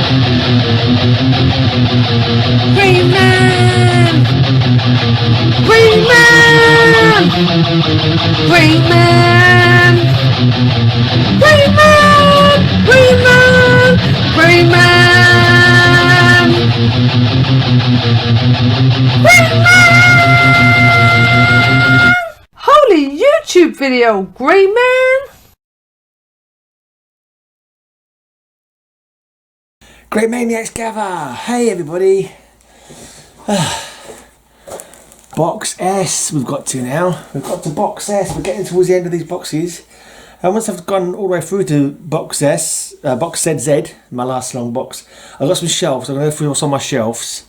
Greyman! Greyman! Greyman! Greyman! Greyman! Greyman! Greyman! Holy YouTube video, Greyman! Great Maniacs gather! Hey everybody! Box S we've got to now. We've got to box S. We're getting towards the end of these boxes. And once I've gone all the way through to box S, box ZZ, my last long box, I've got some shelves. I'm going to go through what's on my shelves.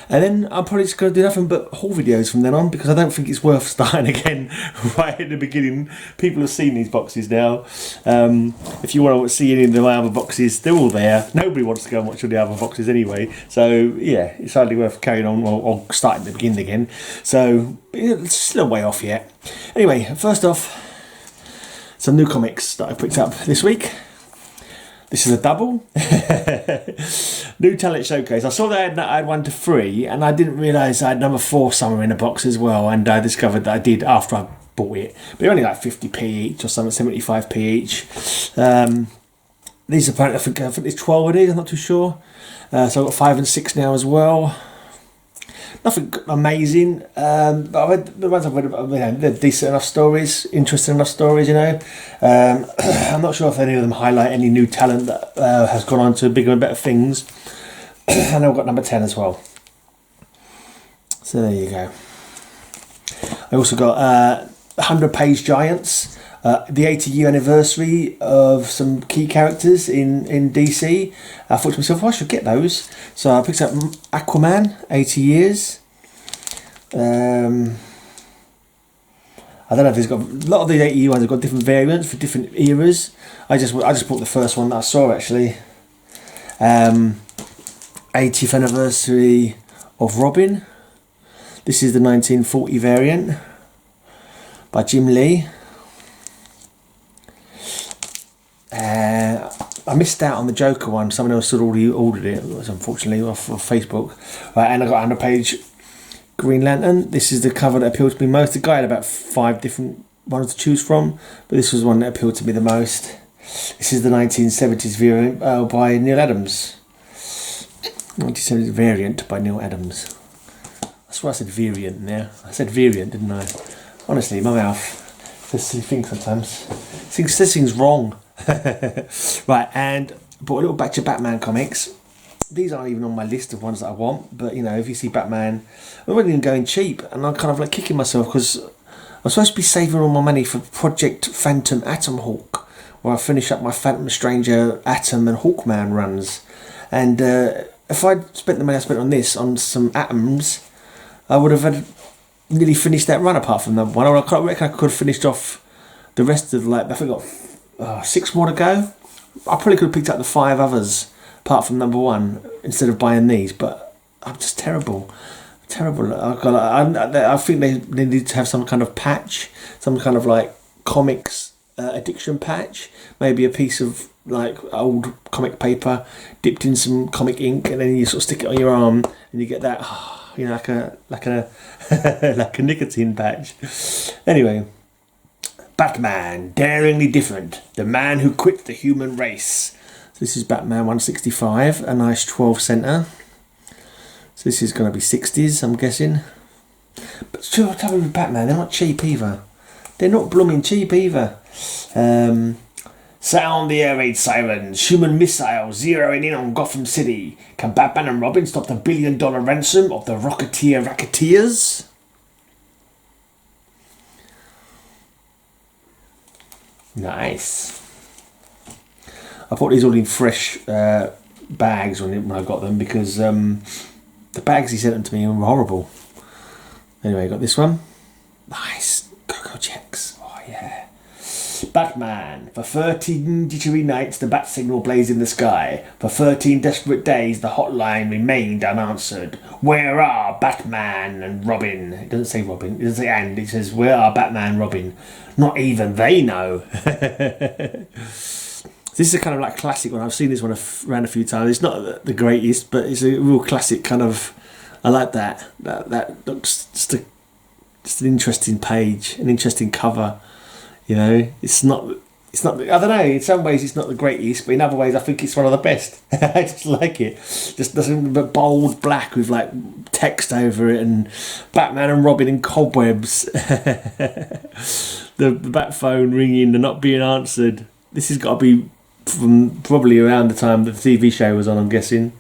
And then I'm probably just going to do nothing but haul videos from then on, because I don't think it's worth starting again right at the beginning. People have seen these boxes now. If you want to see any of the other boxes, they're all there. Nobody wants to go and watch all the other boxes anyway. So yeah, it's hardly worth carrying on or starting at the beginning again. So it's still a way off yet. Anyway, first off, some new comics that I picked up this week. This is a double. New Talent Showcase. I saw that I had 1 to 3, and I didn't realise I had number 4 somewhere in the box as well, and I discovered that I did after I bought it. But they're only like 50p each or something, 75p each. These apparently, I think there's 12 of these, I'm not too sure. So I've got 5 and 6 now as well. Nothing amazing, but I've read, the ones I've read, they're decent enough stories, interesting enough stories, you know. I'm not sure if any of them highlight any new talent that has gone on to bigger and better things. And I've got number 10 as well. So there you go. I also got 100-page Giants, the 80-year anniversary of some key characters in DC. I thought to myself, I should get those. So I picked up Aquaman, 80 years. I don't know if there's got a lot of these 80 ones have got different variants for different eras. I just bought the first one that I saw actually. 80th anniversary of Robin. This is the 1940 variant by Jim Lee. I missed out on the Joker one. Someone else had already ordered it, unfortunately, off of Facebook. Right, and I got a 100-page Green Lantern. This is the cover that appealed to me most. The guy had about 5 different ones to choose from, but this was one that appealed to me the most. This is the 1970s variant by Neil Adams. 1970s variant by Neil Adams. That's why I said variant there. I said variant, didn't I? Honestly, my mouth says silly things sometimes. Says things wrong. Right, and bought a little batch of Batman comics. These aren't even on my list of ones that I want, but you know, if you see Batman, I'm not even going cheap, and I'm kind of like kicking myself because I'm supposed to be saving all my money for Project Phantom Atom Hawk, where I finish up my Phantom Stranger, Atom and Hawkman runs. And if I'd spent the money I spent on this on some Atoms, I would have had nearly finished that run apart from that one. I reckon I could have finished off the rest of, like, I think I got 6 more to go. I probably could have picked up the 5 others apart from number 1 instead of buying these, but I'm just terrible. I think they need to have some kind of patch, some kind of like comics addiction patch, maybe a piece of like old comic paper dipped in some comic ink, and then you sort of stick it on your arm and you get that, you know, like a like a nicotine patch. Anyway, Batman, daringly different, the man who quit the human race. So this is Batman 165, a nice 12 centre. So this is going to be 60s, I'm guessing. But still, I'll tell you with Batman, they're not cheap either. They're not blooming cheap either. Sound the air raid sirens, human missiles zeroing in on Gotham City. Can Batman and Robin stop the $1 billion ransom of the racketeers? Nice. I bought these all in fresh bags when I got them, because the bags he sent them to me were horrible. Anyway, I got this one. Nice. Cocoa checks. Oh yeah. Batman. For 13 jittery nights the bat signal blazed in the sky. For 13 desperate days the hotline remained unanswered. Where are Batman and Robin? It doesn't say Robin, it doesn't say and, it says where are Batman and Robin? Not even they know. This is a kind of like classic one. I've seen this one around a few times. It's not the greatest, but it's a real classic kind of. I like that. That looks just an interesting page, an interesting cover. You know, it's not. I don't know. In some ways, it's not the greatest, but in other ways, I think it's one of the best. I just like it. Just doesn't but bold black with like text over it, and Batman and Robin in cobwebs. The bat phone ringing and not being answered. This has got to be from probably around the time the TV show was on, I'm guessing.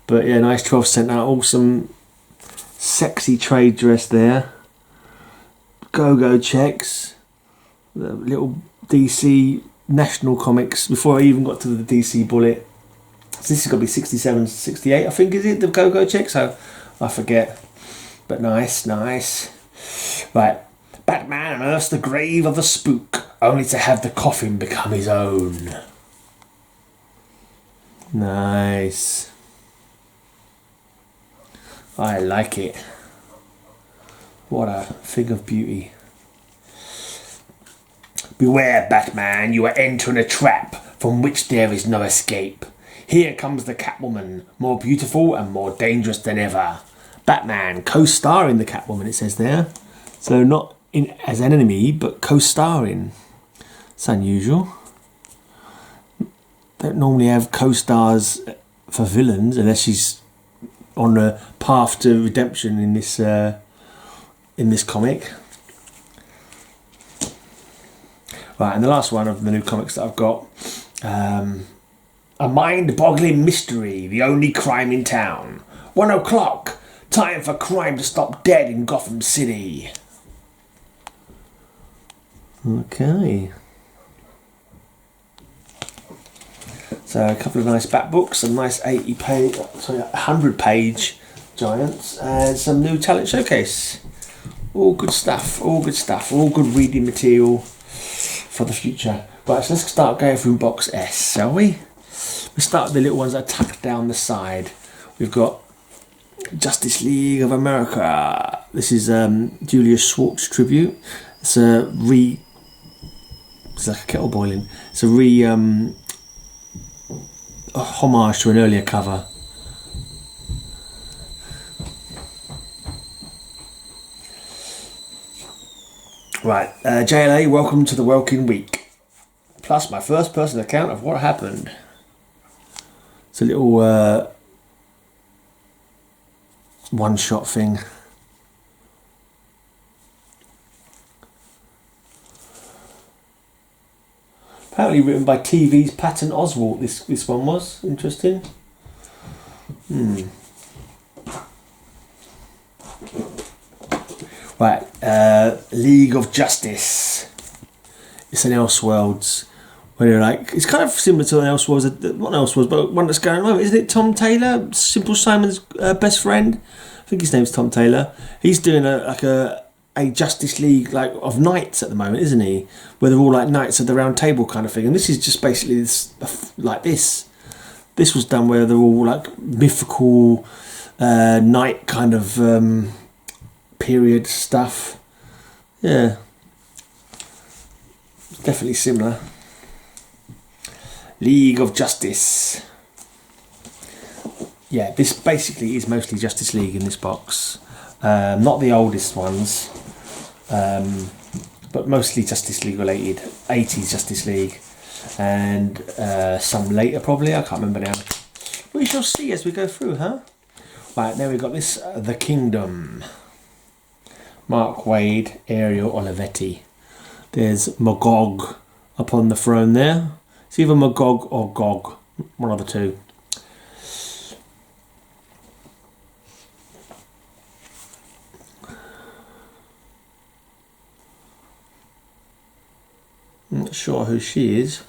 But yeah, nice 12 cent out. Awesome, sexy trade dress there. Go-go checks. The little DC National Comics before I even got to the DC Bullet. So this has got to be 67, 68, I think, is it? The go-go checks? So I forget. But nice. Right. Batman unearths the grave of the spook, only to have the coffin become his own. Nice. I like it. What a thing of beauty. Beware, Batman, you are entering a trap from which there is no escape. Here comes the Catwoman, more beautiful and more dangerous than ever. Batman, co-starring the Catwoman, it says there. So not in as an enemy, but co-starring. It's unusual. Don't normally have co-stars for villains unless she's on the path to redemption in this comic. Right, and the last one of the new comics that I've got, a mind-boggling mystery, the only crime in town. 1 o'clock, time for crime to stop dead in Gotham City. Okay. So a couple of nice back books, some nice 100-page giants, and some new talent showcase. All good stuff, all good reading material for the future. Right, so let's start going through box S, shall we? We start with the little ones that are tucked down the side. We've got Justice League of America. This is Julius Schwartz tribute. It's it's like a kettle boiling. It's a homage to an earlier cover. Right, JLA, welcome to the Welkin Week. Plus my first person account of what happened. It's a little one-shot thing. Apparently written by TV's Patton Oswalt, this one was. Interesting. Right, League of Justice. It's an Elseworlds. Where they're like, it's kind of similar to an Elseworlds, not an Elseworlds, but one that's going on. Isn't it Tom Taylor, Simple Simon's best friend? I think his name's Tom Taylor. He's doing a Justice League like of knights at the moment, isn't he? Where they're all like knights of the round table kind of thing. And this is just basically like this. This was done where they're all like mythical knight kind of period stuff. Yeah, it's definitely similar. League of Justice. Yeah, this basically is mostly Justice League in this box. Not the oldest ones, but mostly Justice League related. 80s Justice League, and some later probably. I can't remember now. We shall see as we go through, huh? Right, now we've got this, The Kingdom. Mark Waid, Ariel Olivetti. There's Magog upon the throne there. It's either Magog or Gog, one of the two. I'm not sure who she is.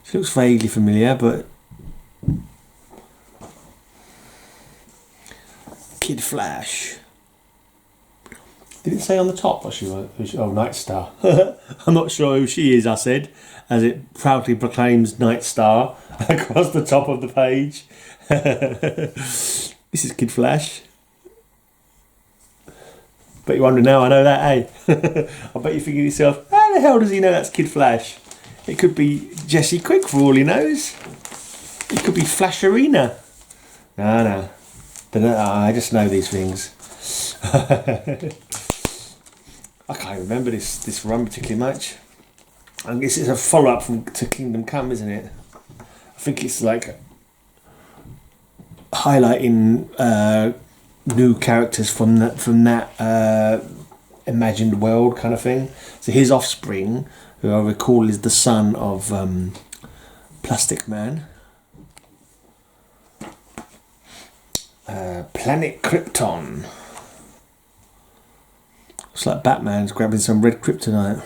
She looks vaguely familiar, but Kid Flash. Did it say on the top what she was? Oh, Night Star. I'm not sure who she is, I said, as it proudly proclaims Night Star across the top of the page. This is Kid Flash. Bet you wonder now I know that, eh? I bet you're thinking to yourself, how the hell does he know that's Kid Flash? It could be Jesse Quick for all he knows. It could be Flasherina. No. I just know these things. I can't remember this run particularly much. I guess it's a follow-up to Kingdom Come, isn't it? I think it's like highlighting new characters from that imagined world kind of thing. So his offspring, who I recall is the son of Plastic Man. Planet Krypton. It's like Batman's grabbing some red kryptonite.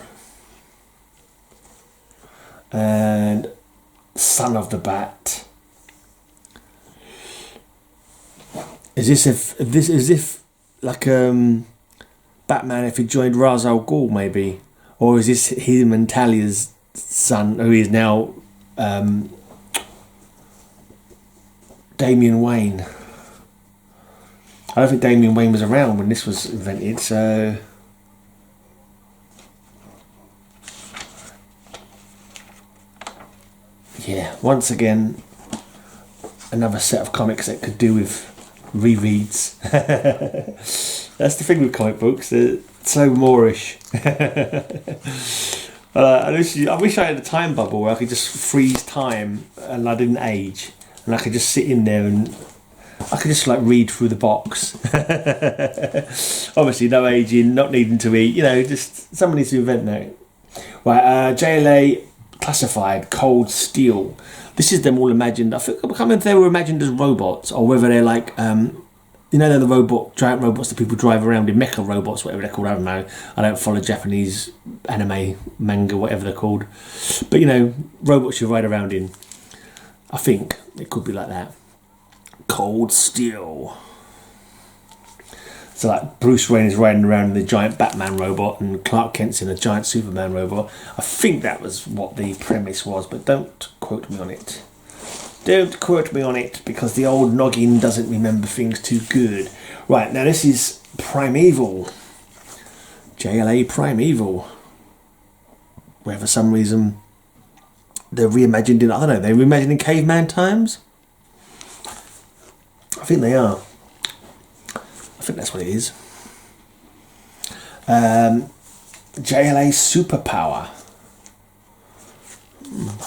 And Son of the Bat. Is this like Batman if he joined Ra's al Ghul maybe, or is this him and Talia's son, who is now Damian Wayne? I don't think Damian Wayne was around when this was invented, so. Yeah, once again, another set of comics that could do with rereads. That's the thing with comic books, they're so Moorish. I wish I had a time bubble where I could just freeze time and I didn't age. And I could just sit in there and I could just like read through the box. Obviously no aging, not needing to eat, just someone needs to invent that. Right, JLA Classified, Cold Steel. This is them all imagined. I can't remember if they were imagined as robots or whether they're like, they're the giant robots that people drive around in, mecha robots, whatever they're called. I don't know. I don't follow Japanese anime, manga, whatever they're called. But robots you ride around in. I think it could be like that. Cold Steel. So like Bruce Wayne is riding around in the giant Batman robot and Clark Kent's in a giant Superman robot. I think that was what the premise was, but don't quote me on it. Don't quote me on it, because the old noggin doesn't remember things too good. Right, now this is Primeval. JLA Primeval. Where for some reason they're reimagined in, I don't know, they're reimagining caveman times? I think they are. I think that's what it is. JLA Superpower.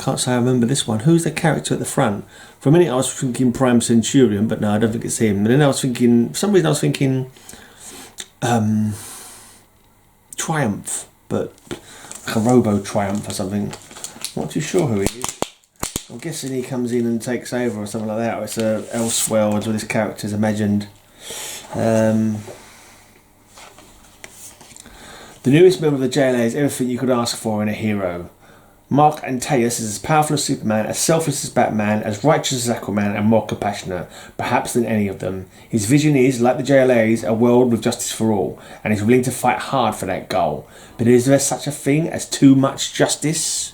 Can't say I remember this one. Who's the character at the front? For a minute I was thinking Prime Centurion, but no, I don't think it's him. And then I was thinking, for some reason I was thinking Triumph, but like a Robo Triumph or something. Not too sure who he is. I'm guessing he comes in and takes over or something like that. Or it's Elseworlds where this character's imagined. The newest member of the JLA is everything you could ask for in a hero. Mark Antaeus is as powerful as Superman, as selfless as Batman, as righteous as Aquaman, and more compassionate, perhaps than any of them. His vision is, like the JLA's, a world with justice for all, and he's willing to fight hard for that goal. But is there such a thing as too much justice?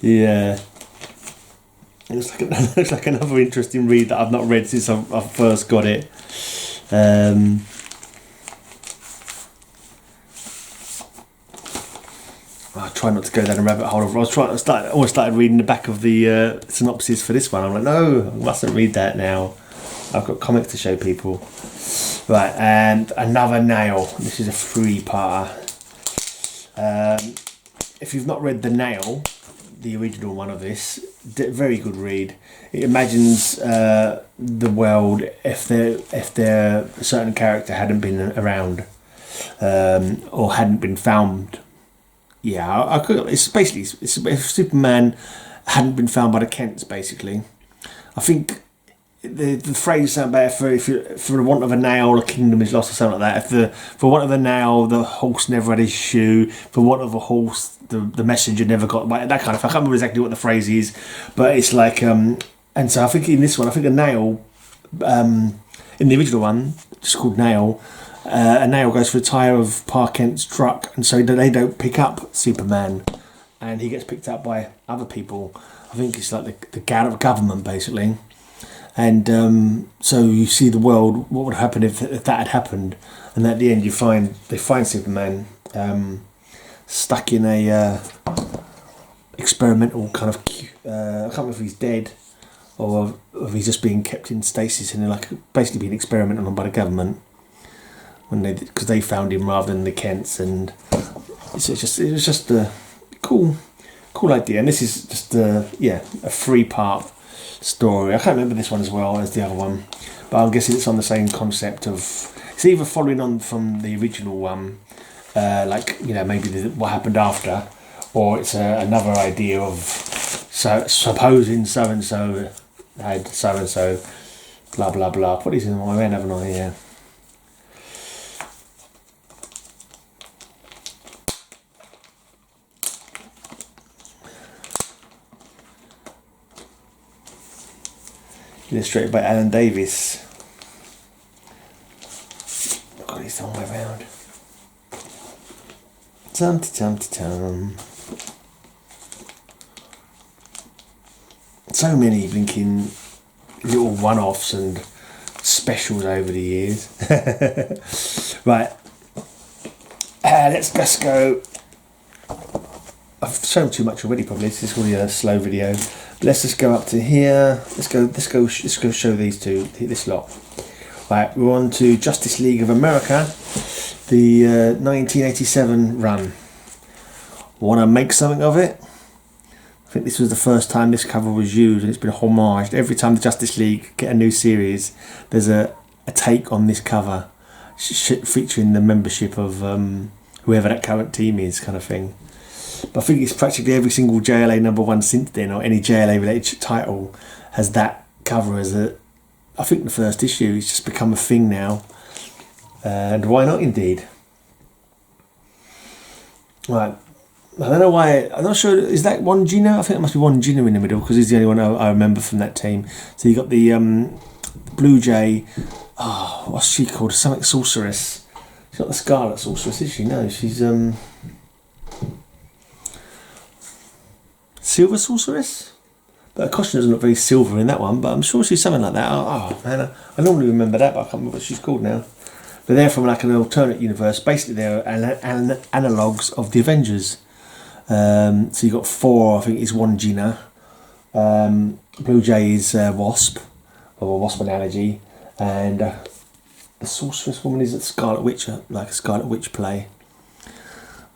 Yeah, it looks like another interesting read that I've not read since I first got it. I try not to go down a rabbit hole. I started reading the back of the synopsis for this one. I'm like, no, I mustn't read that now. I've got comics to show people. Right, and another nail. This is a 3-parter. If you've not read The Nail, the original one of this, very good read. It imagines the world if their certain character hadn't been around or hadn't been found. Yeah, it's basically if Superman hadn't been found by the Kents, basically. I think the phrase sounds better for the want of a nail, a kingdom is lost, or something like that. For want of a nail, the horse never had his shoe. For want of a horse, the messenger never got, that kind of thing. I can't remember exactly what the phrase is, but it's like, and so I think in this one, I think a nail in the original one, just called Nail, a nail goes for a tyre of Pa Kent's truck, and so they don't pick up Superman, and he gets picked up by other people. I think it's like the government, basically. And so you see the world, what would happen if that had happened, and at the end they find Superman stuck in a experimental kind of I can't remember if he's dead or if he's just being kept in stasis and like basically being experimented on by the government because they found him rather than the Kents, and it was just a cool idea. And this is just a 3-part story. I can't remember this one as well as the other one, but I'm guessing it's on the same concept of it's either following on from the original one, maybe what happened after, or it's another idea of supposing so and so had so and so, blah blah blah. Put these in my head, haven't I? Yeah. Illustrated by Alan Davis. I've got these the wrong way around. Tum. So many blinking little one-offs and specials over the years. Right. Let's go. I've shown too much already. Probably this is really a slow video. Let's just go up to here. Let's go show these two, this lot. Right, we're on to Justice League of America, the 1987 run. Want to make something of it? I think this was the first time this cover was used, and it's been homaged. Every time the Justice League get a new series, there's a take on this cover, featuring the membership of whoever that current team is, kind of thing. But I think it's practically every single JLA #1 since then, or any JLA related title, has that cover as I think the first issue. It's just become a thing now, and why not? Indeed. Right, I don't know why. I'm not sure. Is that one Gina? I think it must be one Gina in the middle because he's the only one I remember from that team. So you got the Blue Jay. Oh, what's she called? Something Sorceress. She's not the Scarlet Sorceress, is she? No, she's Silver Sorceress? But her costume is not very silver in that one, but I'm sure she's something like that. Oh man, I normally remember that, but I can't remember what she's called now. But they're from like an alternate universe. Basically, they're analogues of the Avengers. So you've got 4, I think it's one Gina. Blue Jay is Wasp, or a Wasp analogy. And the Sorceress woman is a Scarlet Witch, like a Scarlet Witch play.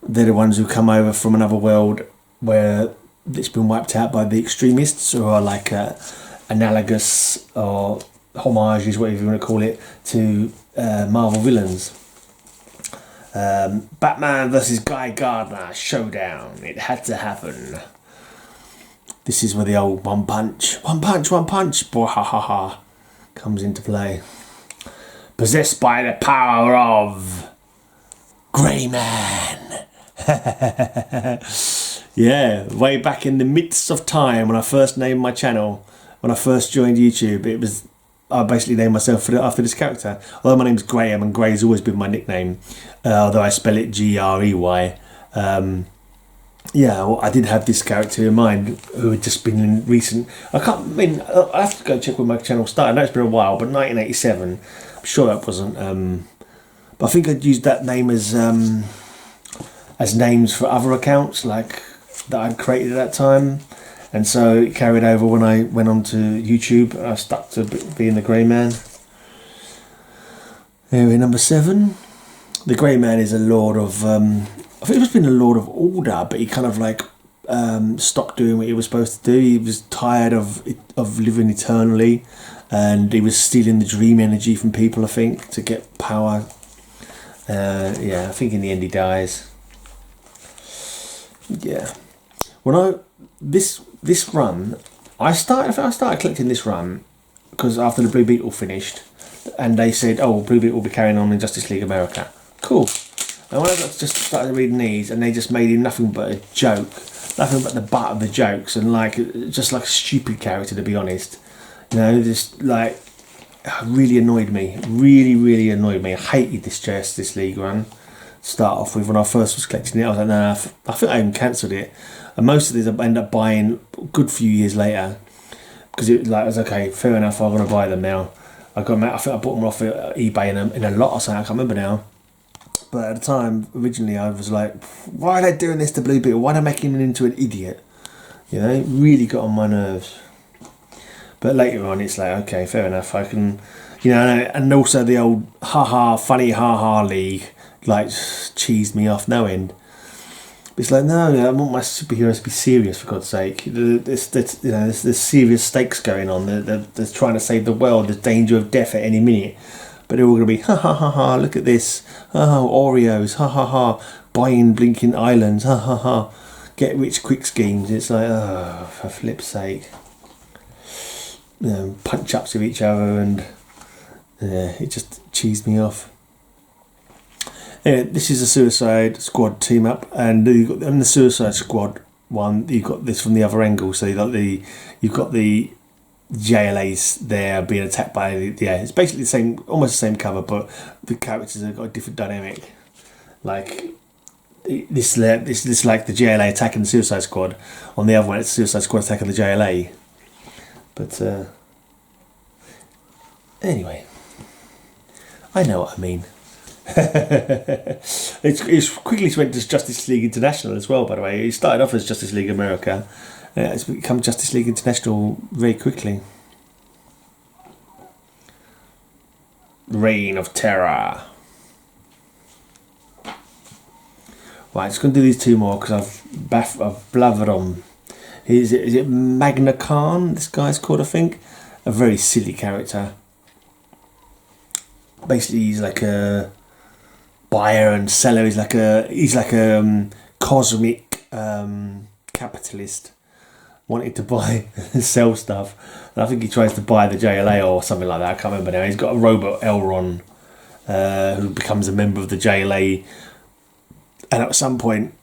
They're the ones who come over from another world where it's been wiped out by the extremists, who are like analogous or homages, whatever you want to call it, to Marvel villains. Batman versus Guy Gardner showdown. It had to happen. This is where the old one punch, bwahaha, comes into play. Possessed by the power of Greyman. Yeah, way back in the midst of time when I first named my channel, when I first joined YouTube, it was I basically named myself after this character. Although my name's Graham and Gray's always been my nickname, although I spell it Grey. Yeah, well, I did have this character in mind who had just been in recent. I have to go check when my channel started. I know it's been a while, but 1987. I'm sure that wasn't. But I think I'd used that name as names for other accounts, like that I'd created at that time, and so it carried over when I went on to YouTube. I stuck to being the Greyman. Area number 7. The Greyman is a lord of. I think he was been a lord of order, but he kind of like stopped doing what he was supposed to do. He was tired of living eternally, and he was stealing the dream energy from people, I think, to get power. Yeah, I think in the end he dies. Yeah. This run, I started collecting this run because after the Blue Beetle finished, and they said, "Oh, Blue Beetle will be carrying on in Justice League America." Cool. And when I just started reading these, and they just made him nothing but a joke, nothing but the butt of the jokes, and just like a stupid character, to be honest. You know, just like really annoyed me. Really annoyed me. I hated this Justice League run. Start off with when I first was collecting it, I was like, no, I think I even cancelled it. And most of these I ended up buying a good few years later because I was okay, fair enough. I'm gonna buy them now. I think I bought them off eBay in a lot or something. I can't remember now. But at the time, originally, I was like, why are they doing this to Blue Beetle? Why are they making him into an idiot? You know, it really got on my nerves. But later on, it's like, okay, fair enough. I can, you know, and also the old funny league, like, cheesed me off no end. It's like, no, I want my superheroes to be serious, for God's sake. There's serious stakes going on. They're trying to save the world. There's danger of death at any minute. But they're all going to be, look at this. Oreos, buying blinking islands, get rich quick schemes. It's like, for flip's sake. You know, punch ups with each other, and it just cheesed me off. Yeah, this is a Suicide Squad team up, and in the Suicide Squad one, you've got this from the other angle. So you've got the JLAs there being attacked by it's basically the same, almost the same cover, but the characters have got a different dynamic. Like this like the JLA attacking the Suicide Squad. On the other one, it's Suicide Squad attacking the JLA. But anyway, I know what I mean. it's quickly went to Justice League International as well, by the way. It started off as Justice League America. It's become Justice League International very quickly. Reign of Terror. Right, just going to do these two more because I've blathered on. Is it Magna Khan? This guy's called, I think. A very silly character. Basically, he's like a buyer and seller. He's like a cosmic capitalist wanting to buy and sell stuff. And I think he tries to buy the JLA or something like that. I can't remember now. He's got a robot, Elron, who becomes a member of the JLA. And at some point,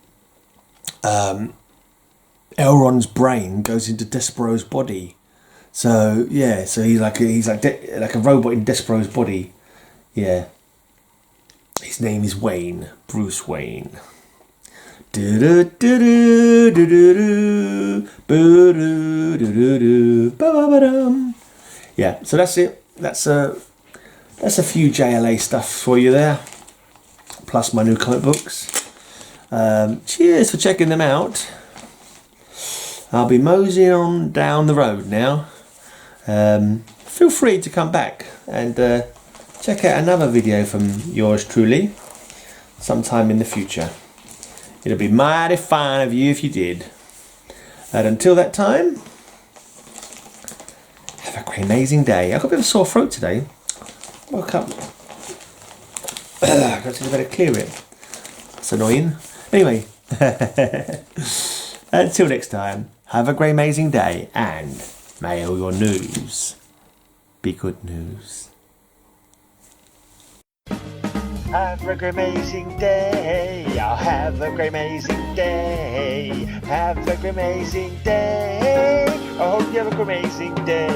Elron's brain goes into Despero's body. So yeah, so he's like a robot in Despero's body. Yeah. His name is Wayne, Bruce Wayne. Yeah, so that's it. That's a few JLA stuff for you there. Plus my new comic books. Cheers for checking them out. I'll be moseying on down the road now. Feel free to come back and check out another video from yours truly sometime in the future. It'll be mighty fine of you if you did. And until that time, have a great amazing day. I've got a bit of a sore throat today. Woke up. I've got to better clear it. It's annoying. Anyway, until next time, have a great amazing day, and may all your news be good news. Have a great amazing day. I'll have a great amazing day. Have a great amazing day. I hope you have a great amazing day.